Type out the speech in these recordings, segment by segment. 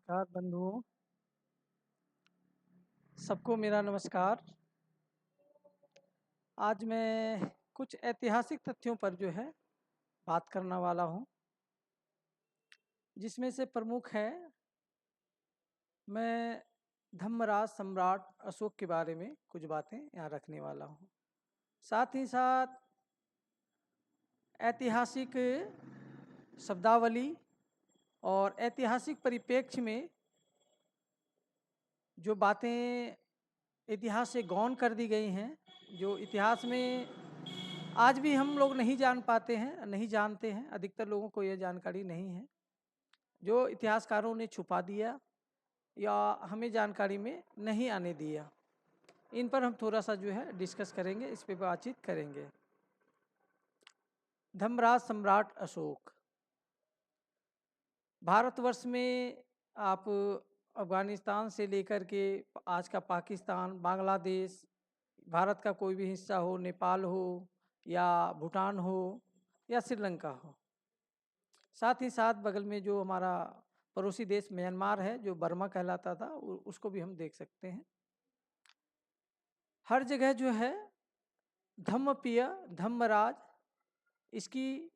नमस्कार बंधुओं, सबको मेरा नमस्कार। आज मैं कुछ ऐतिहासिक तथ्यों पर जो है बात करने वाला हूं, जिसमें से प्रमुख है मैं धम्मराज सम्राट अशोक के बारे में कुछ बातें यहाँ रखने वाला हूं। साथ ही साथ ऐतिहासिक शब्दावली और ऐतिहासिक परिप्रेक्ष्य में जो बातें इतिहास से गौण कर दी गई हैं, जो इतिहास में आज भी हम लोग नहीं जान पाते हैं, नहीं जानते हैं, अधिकतर लोगों को यह जानकारी नहीं है, जो इतिहासकारों ने छुपा दिया या हमें जानकारी में नहीं आने दिया। इन पर हम थोड़ा सा जो है डिस्कस करेंगे, इस पर बातचीत करेंगे। धर्मराज सम्राट अशोक भारतवर्ष में आप अफगानिस्तान से लेकर के आज का पाकिस्तान, बांग्लादेश, भारत का कोई भी हिस्सा हो, नेपाल हो या भूटान हो या श्रीलंका हो, साथ ही साथ बगल में जो हमारा पड़ोसी देश म्यांमार है, जो बर्मा कहलाता था, उसको भी हम देख सकते हैं। हर जगह जो है धम्मप्रिय, धम्मराज, इसकी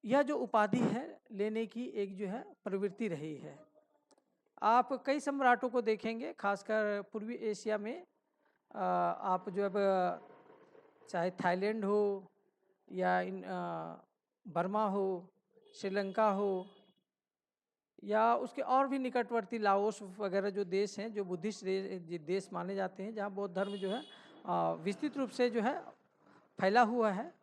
यह जो उपाधि है लेने की एक जो है प्रवृत्ति रही है। आप कई सम्राटों को देखेंगे, खासकर पूर्वी एशिया में आप जो अब चाहे थाईलैंड हो या बर्मा हो, श्रीलंका हो या उसके और भी निकटवर्ती लाओस वगैरह जो देश हैं, जो बुद्धिस्ट देश माने जाते हैं, जहाँ बौद्ध धर्म जो है विस्तृत रूप से जो है फैला हुआ है,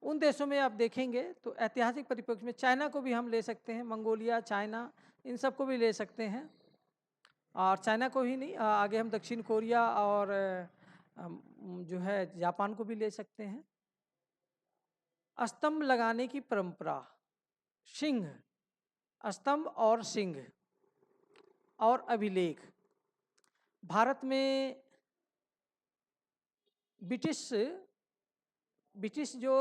उन देशों में आप देखेंगे तो ऐतिहासिक परिप्रेक्ष्य में चाइना को भी हम ले सकते हैं, मंगोलिया, चाइना, इन सब को भी ले सकते हैं। और चाइना को ही नहीं, आगे हम दक्षिण कोरिया और जो है जापान को भी ले सकते हैं। स्तंभ लगाने की परंपरा, सिंह, स्तंभ और सिंह और अभिलेख। भारत में ब्रिटिश जो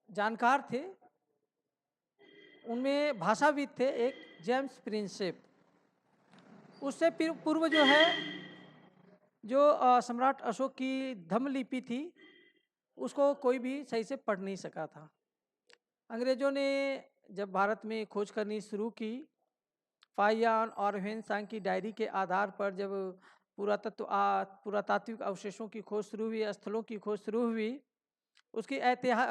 जानकार थे, उनमें भाषाविद थे एक जेम्स प्रिंसेप। उससे पूर्व जो है जो सम्राट अशोक की धम्मलिपि थी, उसको कोई भी सही से पढ़ नहीं सका था। अंग्रेजों ने जब भारत में खोज करनी शुरू की, फाहियान और ह्वेनसांग की डायरी के आधार पर जब पुरातात्विक अवशेषों की खोज शुरू हुई, स्थलों की खोज शुरू हुई, उसकी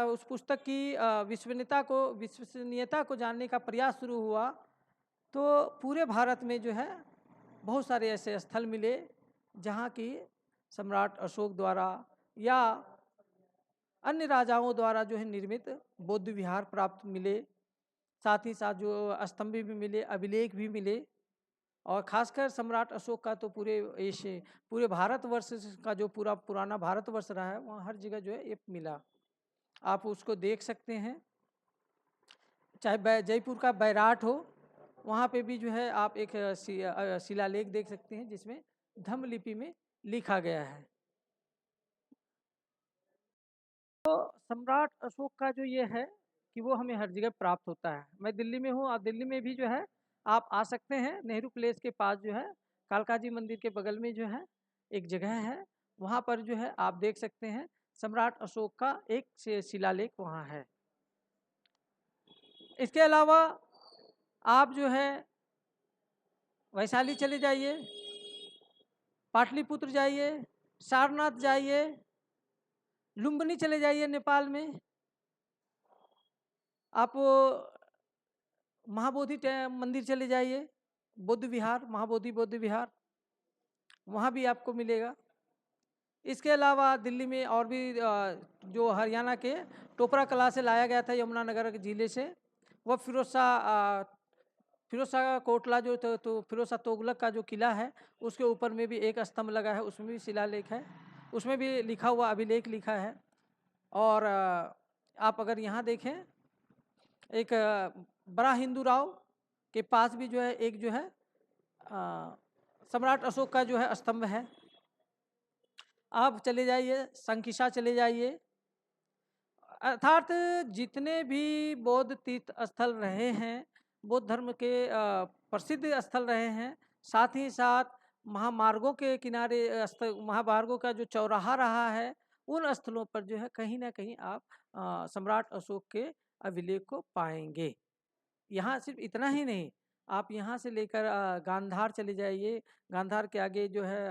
उस पुस्तक की विश्वसनीयता को जानने का प्रयास शुरू हुआ, तो पूरे भारत में जो है बहुत सारे ऐसे स्थल मिले जहाँ की सम्राट अशोक द्वारा या अन्य राजाओं द्वारा जो है निर्मित बौद्ध विहार प्राप्त मिले। साथ ही साथ जो स्तंभ भी मिले, अभिलेख भी मिले। और खासकर सम्राट अशोक का तो पूरे भारतवर्ष का जो पुराना भारतवर्ष रहा है, वहाँ हर जगह जो है ये मिला, आप उसको देख सकते हैं। चाहे जयपुर का बैराट हो, वहाँ पे भी जो है आप एक शिलालेख देख सकते हैं जिसमें धम्म लिपि में लिखा गया है। तो सम्राट अशोक का जो ये है कि वो हमें हर जगह प्राप्त होता है। मैं दिल्ली में हूँ, और दिल्ली में भी जो है आप आ सकते हैं, नेहरू प्लेस के पास जो है कालका जी मंदिर के बगल में जो है एक जगह है, वहाँ पर जो है आप देख सकते हैं सम्राट अशोक का एक शिलालेख वहाँ है। इसके अलावा आप जो है वैशाली चले जाइए, पाटलिपुत्र जाइए, सारनाथ जाइए, लुम्बिनी चले जाइए नेपाल में, आप महाबोधि मंदिर चले जाइए, बौद्ध विहार, महाबोधि बौद्ध विहार, वहाँ भी आपको मिलेगा। इसके अलावा दिल्ली में और भी जो हरियाणा के टोपरा कला से लाया गया था यमुनानगर जिले से, वह फिरोज शाह कोटला जो तो फिरोज शाह तुगलक का जो किला है, उसके ऊपर में भी एक स्तंभ लगा है, उसमें भी शिलालेख है, उसमें भी लिखा हुआ अभिलेख लिखा है। और आप अगर यहाँ देखें, एक बड़ा हिंदू राव के पास भी जो है एक जो है सम्राट अशोक का जो है स्तंभ है। आप चले जाइए, संकिसा चले जाइए। अर्थात जितने भी बौद्ध तीर्थ स्थल रहे हैं, बौद्ध धर्म के प्रसिद्ध स्थल रहे हैं। साथ ही साथ महामार्गों के किनारे महामार्गों का जो चौराहा रहा है, उन स्थलों पर जो है कहीं ना कहीं आप सम्राट अशोक के अभिलेख को पाएंगे। यहाँ सिर्फ इतना ही नहीं, आप यहाँ से लेकर गांधार चले जाइए। गांधार के आगे जो है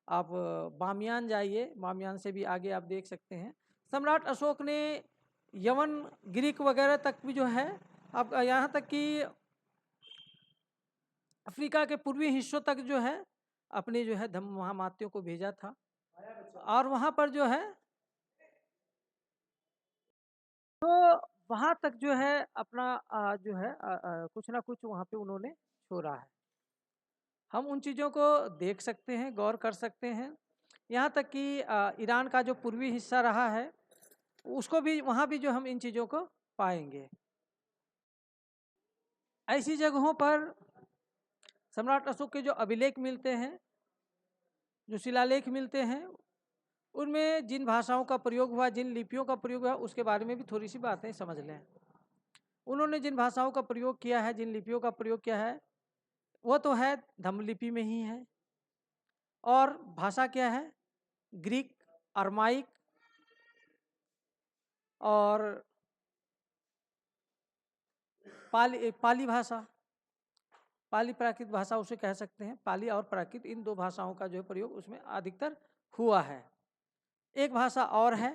आप बामियान जाइए, बामियान से भी आगे आप देख सकते हैं। सम्राट अशोक ने यवन, ग्रीक वगैरह तक भी जो है, अब यहाँ तक कि अफ्रीका के पूर्वी हिस्सों तक जो है अपने जो है धम्म महामात्यों को भेजा था। और वहाँ पर जो है तो वहाँ तक जो है अपना जो है कुछ ना कुछ वहाँ पे उन्होंने छोड़ा है। हम उन चीज़ों को देख सकते हैं, गौर कर सकते हैं। यहाँ तक कि ईरान का जो पूर्वी हिस्सा रहा है, उसको भी, वहाँ भी जो हम इन चीज़ों को पाएंगे। ऐसी जगहों पर सम्राट अशोक के जो अभिलेख मिलते हैं, जो शिलालेख मिलते हैं, उनमें जिन भाषाओं का प्रयोग हुआ, जिन लिपियों का प्रयोग हुआ, उसके बारे में भी थोड़ी सी बातें समझ लें। उन्होंने जिन भाषाओं का प्रयोग किया है, जिन लिपियों का प्रयोग किया है, वो तो है धम्म लिपि में ही है। और भाषा क्या है? ग्रीक, अरमाइक और पाली भाषा, पाली प्राकृत भाषा उसे कह सकते हैं। पाली और प्राकृत, इन दो भाषाओं का जो है प्रयोग उसमें अधिकतर हुआ है। एक भाषा और है,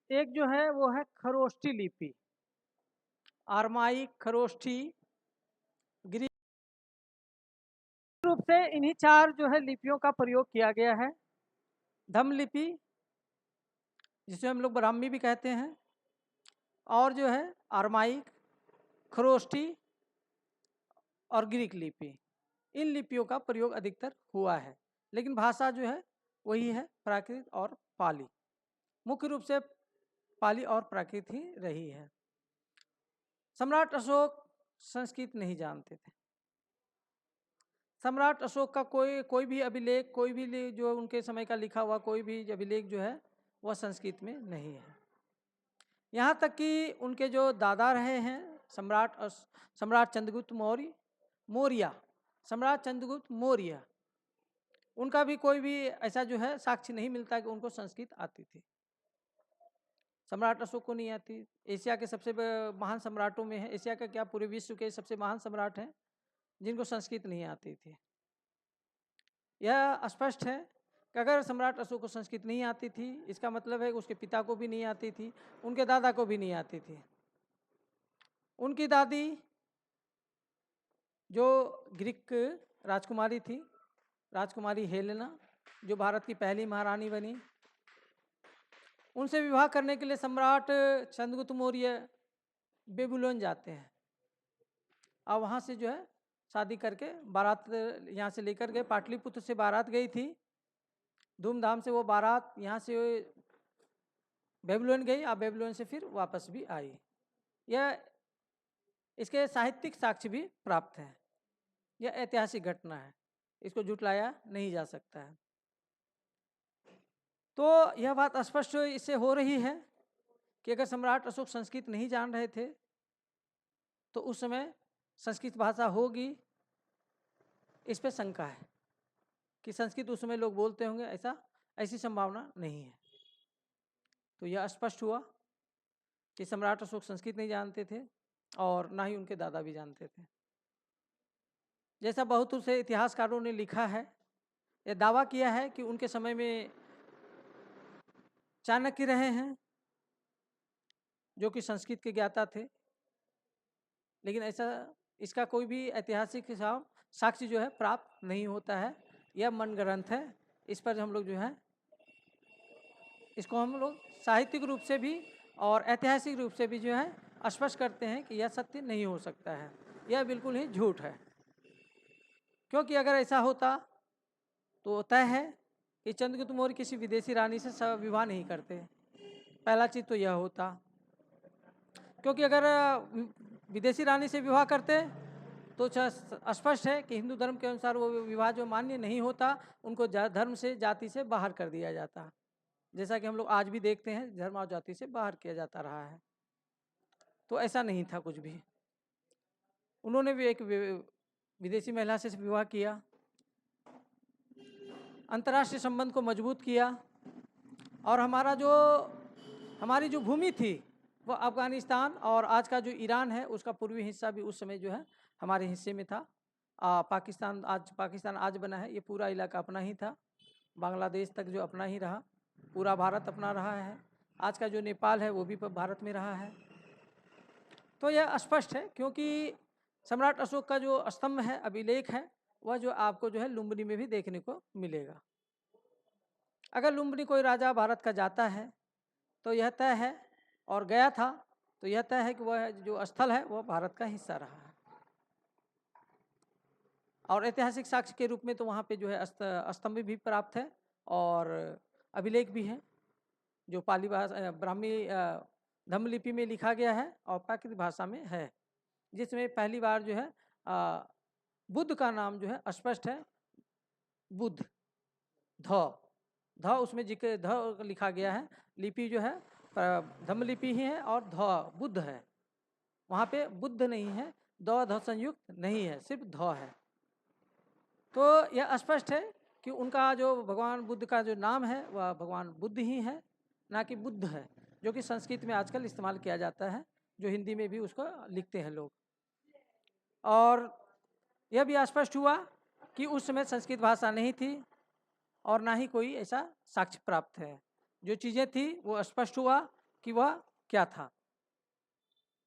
एक जो है वो है खरोष्ठी लिपि। अरमाइक, खरोष्ठी, ग्रीक रूप से इन्हीं चार जो है लिपियों का प्रयोग किया गया है। धम्म लिपि, जिसे हम लोग ब्राह्मी भी कहते हैं, और जो है अरमाइक, खरोष्ठी और ग्रीक लिपि, इन लिपियों का प्रयोग अधिकतर हुआ है। लेकिन भाषा जो है वही है प्राकृत और पाली। मुख्य रूप से पाली और प्राकृत ही रही है। सम्राट अशोक संस्कृत नहीं जानते थे। सम्राट अशोक का कोई भी अभिलेख, कोई भी जो उनके समय का लिखा हुआ कोई भी अभिलेख जो है वह संस्कृत में नहीं है। यहाँ तक कि उनके जो दादा रहे हैं सम्राट चंद्रगुप्त मौर्य, सम्राट चंद्रगुप्त मौर्य, उनका भी कोई भी ऐसा जो है साक्ष्य नहीं मिलता कि उनको संस्कृत आती थी। सम्राट अशोक को नहीं आती। एशिया के सबसे महान सम्राटों में है, एशिया का क्या पूरे विश्व के सबसे महान सम्राट हैं जिनको संस्कृत नहीं आती थी। यह स्पष्ट है कि अगर सम्राट अशोक को संस्कृत नहीं आती थी, इसका मतलब है कि उसके पिता को भी नहीं आती थी, उनके दादा को भी नहीं आती थी। उनकी दादी जो ग्रीक राजकुमारी थी, राजकुमारी हेलेना, जो भारत की पहली महारानी बनी, उनसे विवाह करने के लिए सम्राट चंद्रगुप्त मौर्य बेबीलोन जाते हैं। और वहाँ से जो है शादी करके बारात यहाँ से लेकर गए। पाटलिपुत्र से बारात गई थी, धूमधाम से वो बारात यहाँ से बेबीलोन गई, और बेबीलोन से फिर वापस भी आई। यह इसके साहित्यिक साक्ष्य भी प्राप्त हैं। यह ऐतिहासिक घटना है, इसको झुटलाया नहीं जा सकता है। तो यह बात स्पष्ट इससे हो रही है कि अगर सम्राट अशोक संस्कृत नहीं जान रहे थे तो उस समय संस्कृत भाषा होगी, इस पे शंका है कि संस्कृत उस समय लोग बोलते होंगे, ऐसी संभावना नहीं है। तो यह स्पष्ट हुआ कि सम्राट अशोक संस्कृत नहीं जानते थे और ना ही उनके दादा भी जानते थे। जैसा बहुत से इतिहासकारों ने लिखा है, यह दावा किया है कि उनके समय में चाणक्य रहे हैं जो कि संस्कृत के ज्ञाता थे, लेकिन ऐसा इसका कोई भी ऐतिहासिक साक्ष्य जो है प्राप्त नहीं होता है। यह मन ग्रंथ है, इस पर हम लोग जो है इसको हम लोग साहित्यिक रूप से भी और ऐतिहासिक रूप से भी जो है स्पष्ट करते हैं कि यह सत्य नहीं हो सकता है, यह बिल्कुल ही झूठ है। क्योंकि अगर ऐसा होता तो तय है कि चंद्रगुप्त मौर्य किसी विदेशी रानी से विवाह नहीं करते। पहला चीज तो यह होता, क्योंकि अगर विदेशी रानी से विवाह करते तो स्पष्ट है कि हिंदू धर्म के अनुसार वो विवाह जो मान्य नहीं होता, उनको धर्म से, जाति से बाहर कर दिया जाता। जैसा कि हम लोग आज भी देखते हैं धर्म और जाति से बाहर किया जाता रहा है। तो ऐसा नहीं था कुछ भी। उन्होंने भी एक विदेशी महिला से विवाह किया, अंतर्राष्ट्रीय संबंध को मजबूत किया, और हमारी जो भूमि थी वो अफ़गानिस्तान और आज का जो ईरान है उसका पूर्वी हिस्सा भी उस समय जो है हमारे हिस्से में था। पाकिस्तान आज बना है, ये पूरा इलाका अपना ही था। बांग्लादेश तक जो अपना ही रहा, पूरा भारत अपना रहा है। आज का जो नेपाल है वो भी भारत में रहा है। तो यह स्पष्ट है, क्योंकि सम्राट अशोक का जो स्तंभ है, अभिलेख है, वह जो आपको जो है लुम्बिनी में भी देखने को मिलेगा। अगर लुम्बिनी कोई राजा भारत का जाता है तो यह तय है, और गया था तो यह तय है कि वह जो स्थल है वह भारत का हिस्सा रहा है। और ऐतिहासिक साक्ष्य के रूप में तो वहाँ पे जो है स्तंभ भी प्राप्त है और अभिलेख भी है, जो पाली भाषा ब्राह्मी धम्मलिपि में लिखा गया है और प्राकृत भाषा में है, जिसमें पहली बार जो है बुद्ध का नाम जो है स्पष्ट है, बुद्ध, ध उसमें जिक्र ध लिखा गया है। लिपि जो है धम्मलिपि ही है और ध बुद्ध है, वहाँ पे बुद्ध नहीं है, द ध संयुक्त नहीं है, सिर्फ ध है। तो यह स्पष्ट है कि उनका जो भगवान बुद्ध का जो नाम है वह भगवान बुद्ध ही है, ना कि बुद्ध है, जो कि संस्कृत में आजकल इस्तेमाल किया जाता है, जो हिंदी में भी उसको लिखते हैं लोग। और यह भी स्पष्ट हुआ कि उस समय संस्कृत भाषा नहीं थी और ना ही कोई ऐसा साक्ष्य प्राप्त है। जो चीज़ें थी वो स्पष्ट हुआ कि वह क्या था।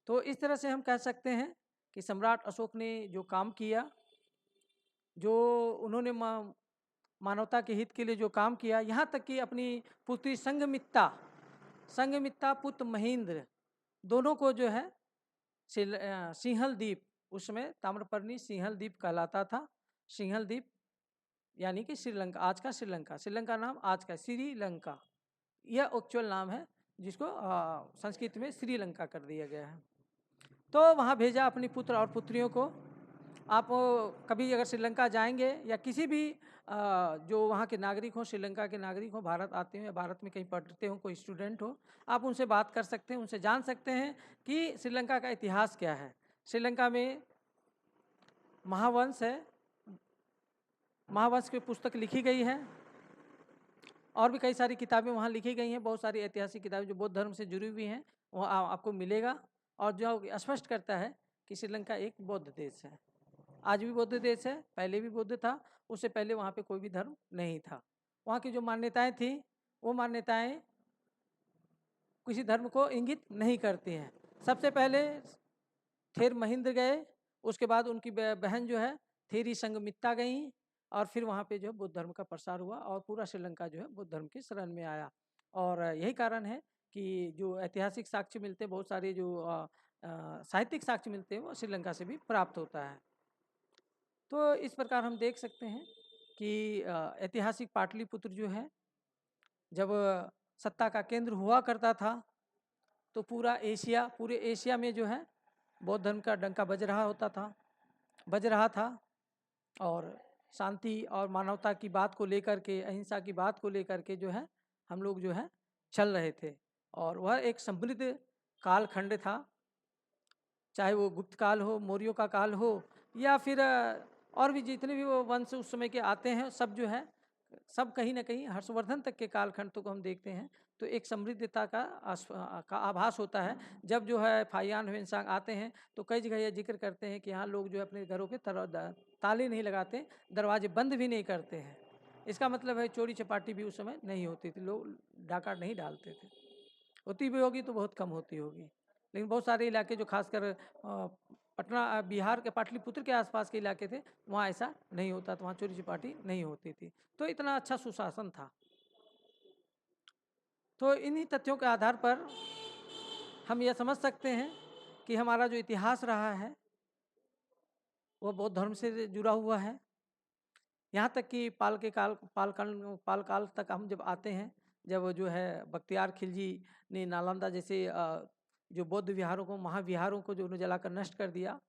तो इस तरह से हम कह सकते हैं कि सम्राट अशोक ने जो काम किया, जो उन्होंने मानवता के हित के लिए जो काम किया, यहाँ तक कि अपनी पुत्री संघमित्ता पुत्र महेंद्र दोनों को जो है सिंहल द्वीप, उसमें ताम्रपर्णी सिंहल द्वीप कहलाता था। सिंहल द्वीप यानी कि श्रीलंका, आज का श्रीलंका नाम आज का श्रीलंका, यह एक्चुअल नाम है, जिसको संस्कृत में श्रीलंका कर दिया गया है। तो वहाँ भेजा अपनी पुत्र और पुत्रियों को। आप कभी अगर श्रीलंका जाएंगे या किसी भी जो वहाँ के नागरिक हों, श्रीलंका के नागरिक हों, भारत आते हो या भारत में कहीं पढ़ते हो, कोई स्टूडेंट हो, आप उनसे बात कर सकते हैं, उनसे जान सकते हैं कि श्रीलंका का इतिहास क्या है। श्रीलंका में महावंश है, महावंश की पुस्तक लिखी गई है, और भी कई सारी किताबें वहाँ लिखी गई हैं। बहुत सारी ऐतिहासिक किताबें जो बौद्ध धर्म से जुड़ी हुई हैं वह आपको मिलेगा, और जो स्पष्ट करता है कि श्रीलंका एक बौद्ध देश है। आज भी बौद्ध देश है, पहले भी बौद्ध था, उससे पहले वहाँ पे कोई भी धर्म नहीं था। वहाँ की जो मान्यताएं थी वो मान्यताएं किसी धर्म को इंगित नहीं करती हैं। सबसे पहले थेर महेंद्र गए, उसके बाद उनकी बहन जो है थेरी संगमित्ता गई, और फिर वहाँ पे जो है बुद्ध धर्म का प्रसार हुआ और पूरा श्रीलंका जो है बुद्ध धर्म की शरण में आया। और यही कारण है कि जो ऐतिहासिक साक्ष्य मिलते हैं, बहुत सारे जो साहित्यिक साक्ष्य मिलते हैं, वो श्रीलंका से भी प्राप्त होता है। तो इस प्रकार हम देख सकते हैं कि ऐतिहासिक पाटलिपुत्र जो है जब सत्ता का केंद्र हुआ करता था, तो पूरे एशिया में जो है बौद्ध धर्म का डंका बज रहा था, और शांति और मानवता की बात को लेकर के, अहिंसा की बात को लेकर के जो है हम लोग जो है चल रहे थे। और वह एक समृद्ध कालखंड था, चाहे वो गुप्त काल हो, मौर्यों का काल हो, या फिर और भी जितने भी वो वंश उस समय के आते हैं, सब जो है सब कहीं ना कहीं हर्षवर्धन तक के कालखंड को हम देखते हैं तो एक समृद्धता का आभास होता है। जब जो है फाहियान ह्वेनसांग आते हैं तो कई जगह यह जिक्र करते हैं कि यहाँ लोग जो है अपने घरों पे ताले नहीं लगाते, दरवाजे बंद भी नहीं करते हैं। इसका मतलब है चोरी चपाटी भी उस समय नहीं होती थी, लोग डाका नहीं डालते थे। होती भी होगी तो बहुत कम होती होगी, लेकिन बहुत सारे इलाके जो खासकर पटना बिहार के पाटलिपुत्र के आसपास के इलाके थे, वहाँ ऐसा नहीं होता था, वहाँ चोरी चपाटी नहीं होती थी। तो इतना अच्छा सुशासन था। तो इन्हीं तथ्यों के आधार पर हम यह समझ सकते हैं कि हमारा जो इतिहास रहा है वो बौद्ध धर्म से जुड़ा हुआ है। यहाँ तक कि पाल काल तक हम जब आते हैं, जब जो है बख्तियार खिलजी ने नालंदा जैसे जो बौद्ध विहारों को, महाविहारों को जो उन्होंने जलाकर नष्ट कर दिया,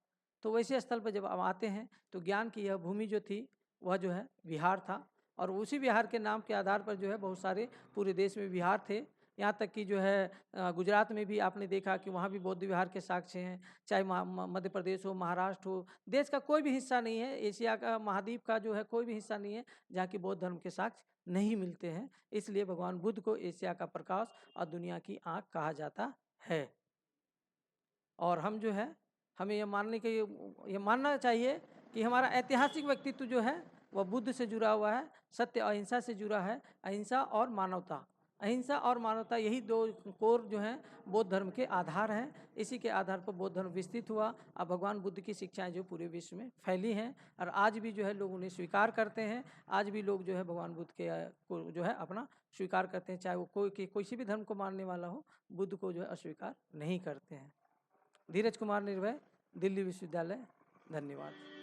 तो वैसे स्थल पर जब हम आते हैं तो ज्ञान की यह भूमि जो थी वह जो है विहार था। और उसी विहार के नाम के आधार पर जो है बहुत सारे पूरे देश में विहार थे। यहाँ तक कि जो है गुजरात में भी आपने देखा कि वहाँ भी बौद्ध विहार के साक्ष्य हैं। चाहे मध्य प्रदेश हो, महाराष्ट्र हो, देश का कोई भी हिस्सा नहीं है, एशिया का महाद्वीप का जो है कोई भी हिस्सा नहीं है जहाँ की बौद्ध धर्म के साक्ष्य नहीं मिलते हैं। इसलिए भगवान बुद्ध को एशिया का प्रकाश और दुनिया की आँख कहा जाता है। और हम जो है हमें ये मानना चाहिए कि हमारा ऐतिहासिक व्यक्तित्व जो है वह बुद्ध से जुड़ा हुआ है, सत्य अहिंसा से जुड़ा है। अहिंसा और मानवता, अहिंसा और मानवता, यही दो कोर जो हैं बौद्ध धर्म के आधार हैं। इसी के आधार पर बौद्ध धर्म विस्तृत हुआ और भगवान बुद्ध की शिक्षाएं जो पूरे विश्व में फैली हैं और आज भी जो है लोग उन्हें स्वीकार करते हैं। आज भी लोग जो है भगवान बुद्ध के को जो है अपना स्वीकार करते हैं, चाहे वो कोई भी धर्म को मानने वाला हो, बुद्ध को जो है अस्वीकार नहीं करते हैं। धीरज कुमार निर्भय, दिल्ली विश्वविद्यालय। धन्यवाद।